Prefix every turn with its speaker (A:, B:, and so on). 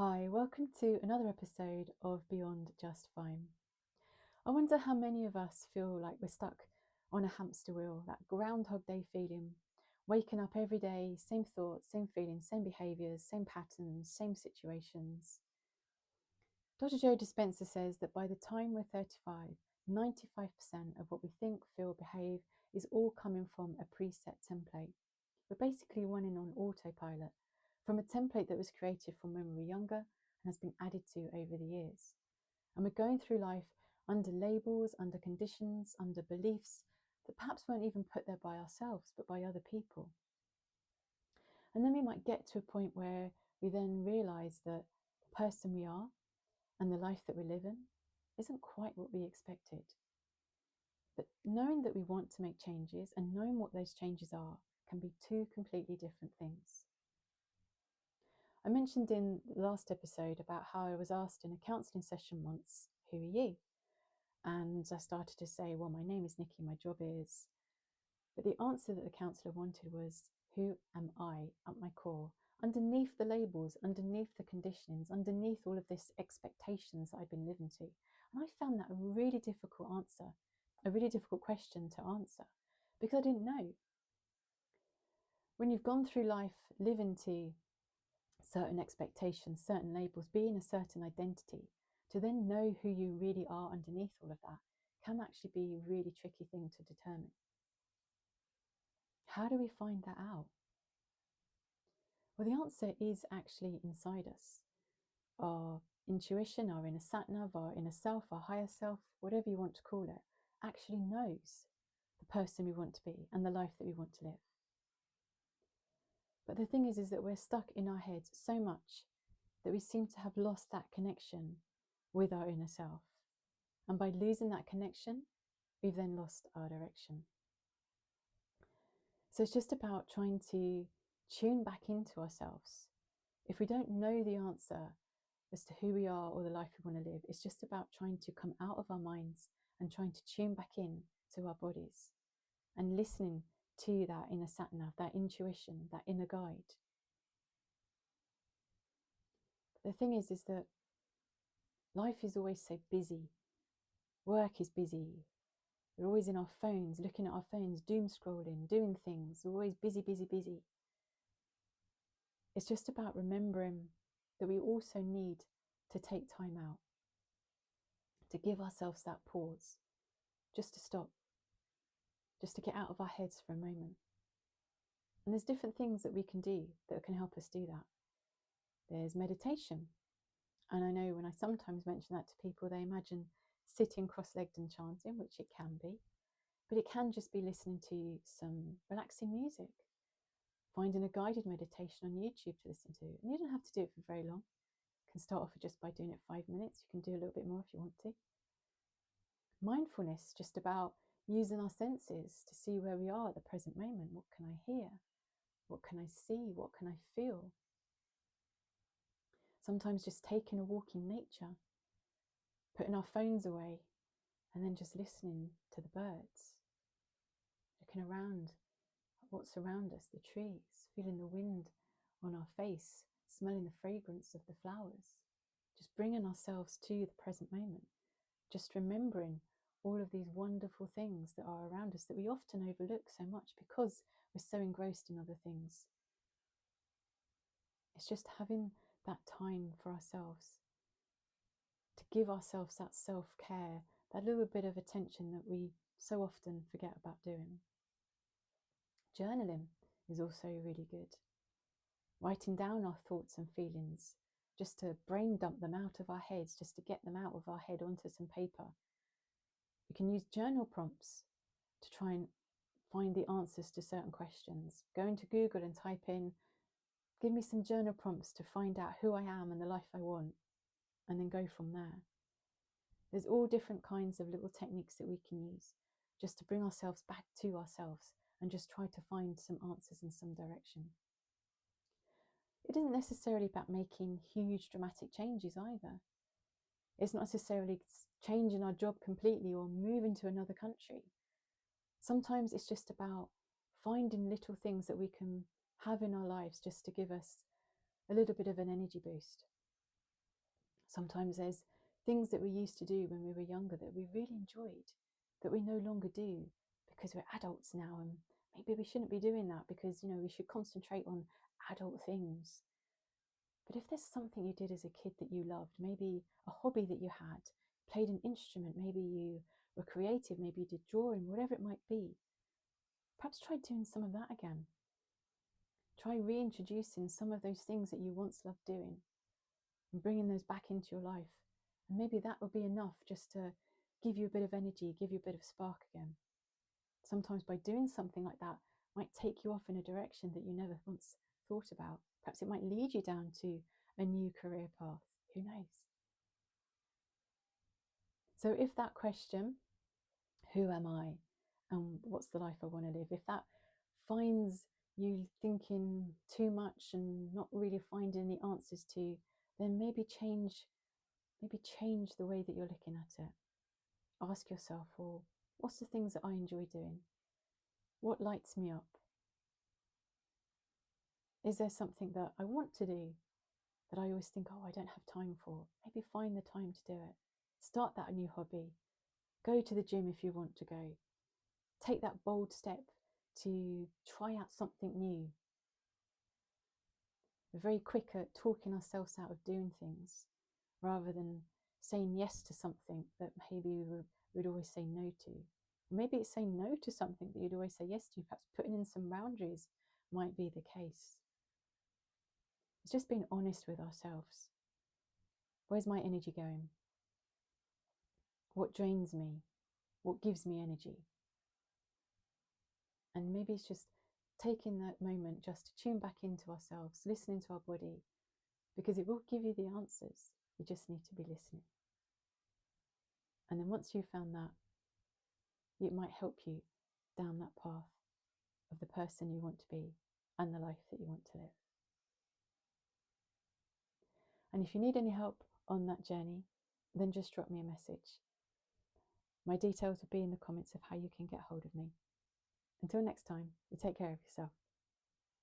A: Hi, welcome to another episode of Beyond Just Fine. I wonder how many of us feel like we're stuck on a hamster wheel, that Groundhog Day feeling, waking up every day, same thoughts, same feelings, same behaviours, same patterns, same situations. Dr. Joe Dispenza says that by the time we're 35, 95% of what we think, feel, behave is all coming from a preset template. We're basically running on autopilot from a template that was created from when we were younger and has been added to over the years. And we're going through life under labels, under conditions, under beliefs that perhaps weren't even put there by ourselves, but by other people. And then we might get to a point where we then realize that the person we are and the life that we're living isn't quite what we expected. But knowing that we want to make changes and knowing what those changes are can be two completely different things. I mentioned in the last episode about how I was asked in a counselling session once, who are you? And I started to say, well, my name is Nikki, my job is. But the answer that the counsellor wanted was, who am I at my core? Underneath the labels, underneath the conditionings, underneath all of this expectations that I'd been living to. And I found that a really difficult answer, a really difficult question to answer, because I didn't know. When you've gone through life living to certain expectations, certain labels, being a certain identity, to then know who you really are underneath all of that can actually be a really tricky thing to determine. How do we find that out? Well, the answer is actually inside us. Our intuition, our inner sat-nav, our inner self, our higher self, whatever you want to call it, actually knows the person we want to be and the life that we want to live. But the thing is that we're stuck in our heads so much that we seem to have lost that connection with our inner self. And by losing that connection, we've then lost our direction. So it's just about trying to tune back into ourselves. If we don't know the answer as to who we are or the life we want to live, it's just about trying to come out of our minds and trying to tune back in to our bodies and listening to that inner sat-nav, that intuition, that inner guide. But the thing is that life is always so busy. Work is busy. We're always in our phones, looking at our phones, doom scrolling, doing things. We're always busy, busy, busy. It's just about remembering that we also need to take time out, to give ourselves that pause, just to stop, just to get out of our heads for a moment. And there's different things that we can do that can help us do that. There's meditation. And I know when I sometimes mention that to people, they imagine sitting cross-legged and chanting, which it can be. But it can just be listening to some relaxing music, finding a guided meditation on YouTube to listen to. And you don't have to do it for very long. You can start off just by doing it 5 minutes. You can do a little bit more if you want to. Mindfulness, just about using our senses to see where we are at the present moment. What can I hear? What can I see? What can I feel? Sometimes just taking a walk in nature, putting our phones away, and then just listening to the birds, looking around at what's around us, the trees, feeling the wind on our face, smelling the fragrance of the flowers, just bringing ourselves to the present moment, just remembering all of these wonderful things that are around us that we often overlook so much because we're so engrossed in other things. It's just having that time for ourselves, to give ourselves that self-care, that little bit of attention that we so often forget about doing. Journaling is also really good. Writing down our thoughts and feelings, just to brain dump them out of our heads, just to get them out of our head onto some paper. You can use journal prompts to try and find the answers to certain questions. Go into Google and type in, give me some journal prompts to find out who I am and the life I want, and then go from there. There's all different kinds of little techniques that we can use just to bring ourselves back to ourselves and just try to find some answers in some direction. It isn't necessarily about making huge dramatic changes either. It's not necessarily changing our job completely or moving to another country. Sometimes it's just about finding little things that we can have in our lives just to give us a little bit of an energy boost. Sometimes there's things that we used to do when we were younger that we really enjoyed that we no longer do because we're adults now, and maybe we shouldn't be doing that because we should concentrate on adult things. But if there's something you did as a kid that you loved, maybe a hobby that you had, played an instrument, maybe you were creative, maybe you did drawing, whatever it might be, perhaps try doing some of that again. Try reintroducing some of those things that you once loved doing and bringing those back into your life. And maybe that will be enough just to give you a bit of energy, give you a bit of spark again. Sometimes by doing something like that might take you off in a direction that you never once thought about. Perhaps it might lead you down to a new career path. Who knows? So if that question, who am I and what's the life I want to live, if that finds you thinking too much and not really finding the answers to, then maybe change the way that you're looking at it. Ask yourself, well, what's the things that I enjoy doing? What lights me up? Is there something that I want to do that I always think, oh, I don't have time for? Maybe find the time to do it. Start that new hobby. Go to the gym if you want to go. Take that bold step to try out something new. We're very quick at talking ourselves out of doing things rather than saying yes to something that maybe we'd always say no to. Maybe it's saying no to something that you'd always say yes to. Perhaps putting in some boundaries might be the case. It's just being honest with ourselves. Where's my energy going? What drains me? What gives me energy? And maybe it's just taking that moment just to tune back into ourselves, listening to our body, because it will give you the answers. You just need to be listening. And then once you've found that, it might help you down that path of the person you want to be and the life that you want to live. And if you need any help on that journey, then just drop me a message. My details will be in the comments of how you can get hold of me. Until next time, you take care of yourself.